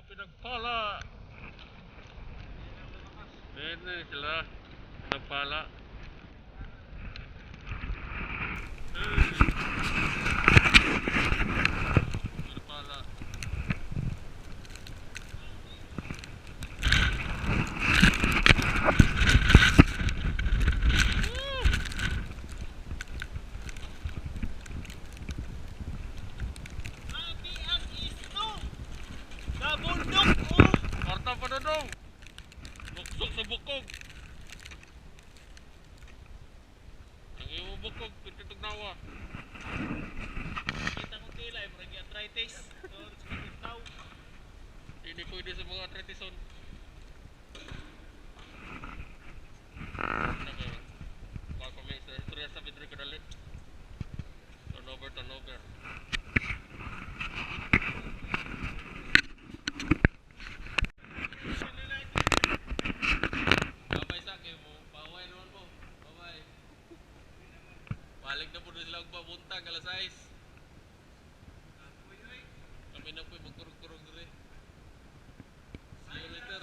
Pinagpala. Ini sila. Pinagpala. Pinagpala. Grabe ang isno. Nabundok oh. Kwarta pa na daw. Buksok sa bukog. Ang imo bukog, pinitugnawa. Kita ko tila ay murag arthritis. Or sakit taw. Ini pwede sa mga artritison. Wala pa may istorya sa Pedro kadali. Turnover. Babay sa akin mo. Paway naman po. Babay. Balik na po na sila magpabuntag alas 6. Kami na po magkurog-kurog dito. See you later.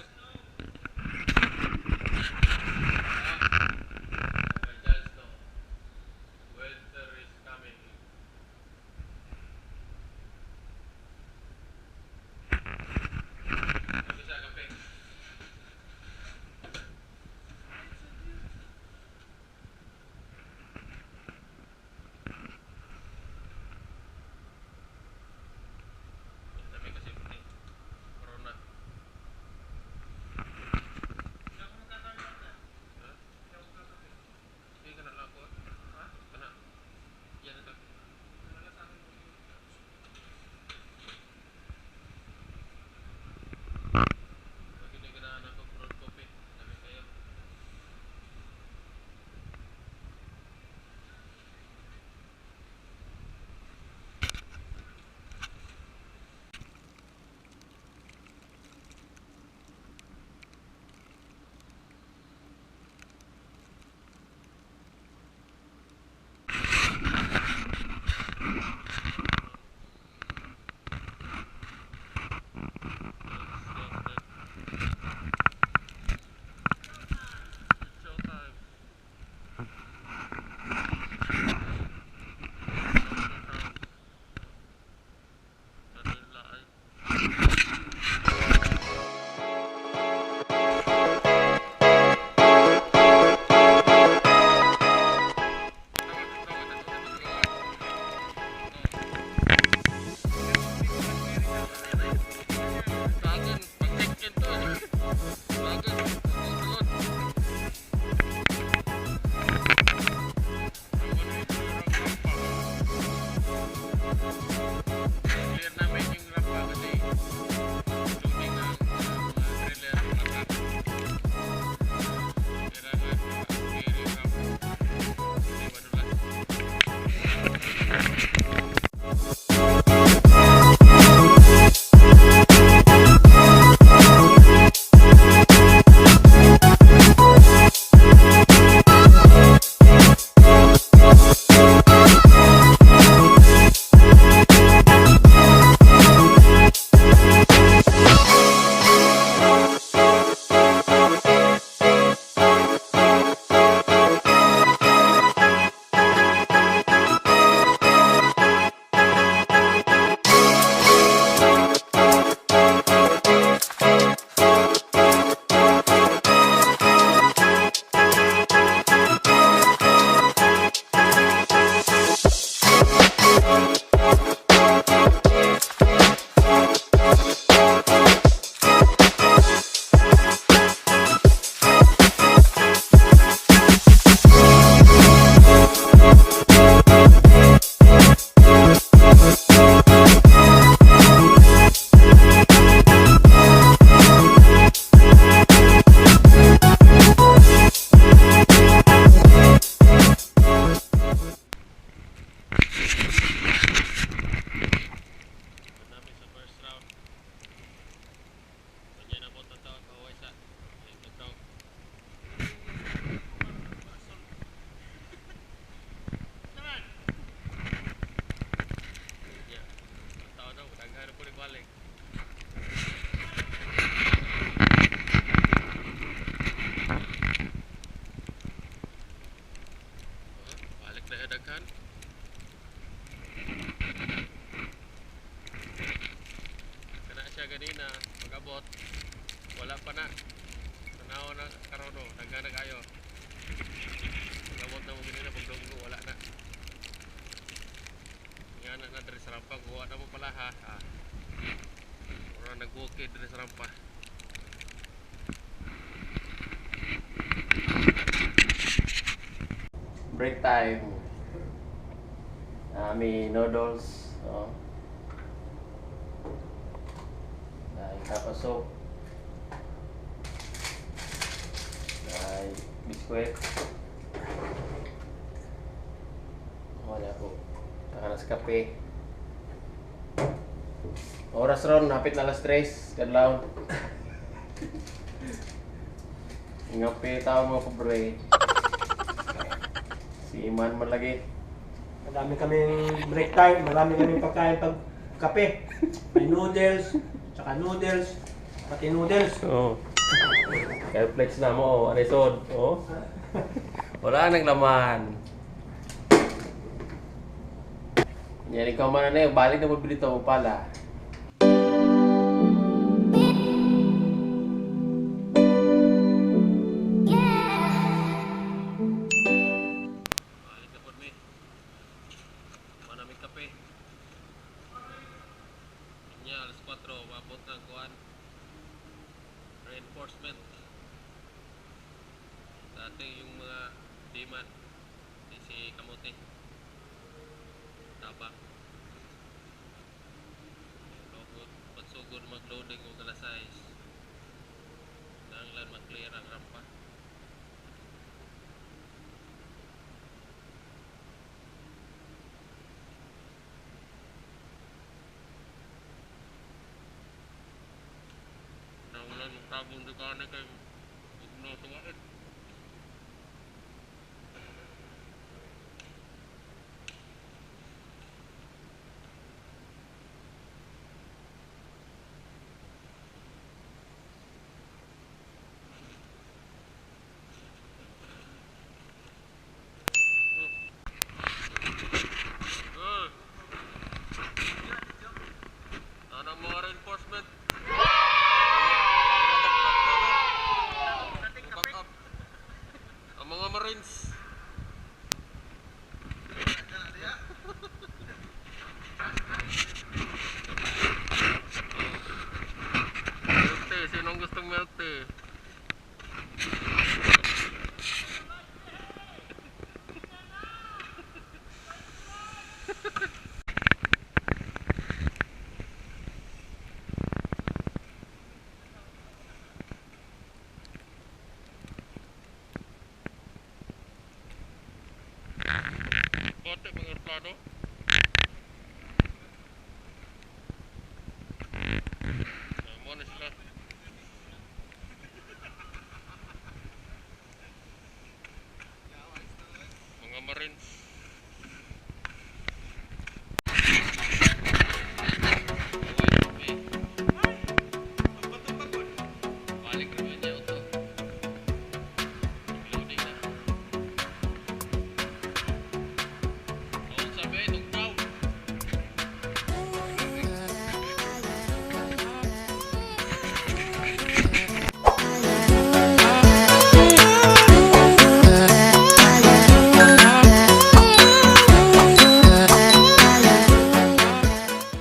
Winter is coming. Bisa kape. Tapi kasi puti. Kan? Kana siya ganina, pag-abot, wala pa na. Tanaw na karono, nagana kayo. Pag-abot na mo ganina, pagdunggo, wala na. Nga na diri sa rampa, kuha na mo pala ha. Orang nag-bukid diri sa rampa. Break time. May noodles. Oh. Tapos soup. Biskuit. Wala po. Taka na sa kape. Oras ron, napit na alas 3. Kadlaw. Ngapi tao mga pobre. Si Iman man lagi. Marami kaming break time, marami kaming pagkain pag kape. May noodles, tsaka noodles, pati noodles. Oo. Kaya flex na mo, ano isod? Oh. Wala nang laman. Yan ikaw man na yun, balik na mo bilito mo pala. Alas 4, mabot ng kuhan. Reinforcement. Dati yung mga demand si kamote. Tabak. Pagsugod mag-loading o alas 6. Nanglan mag-clear ang rampa. Ulan tabong di ka na kayo ugno tungain. Ano mga reinforcement? Ang mga Marines. Milk tea, sinong gustong milk tea? Bote mga aeroplano. Mo na sila. Mga Marines. Balik rin niya ito. Loading na. Sabi ay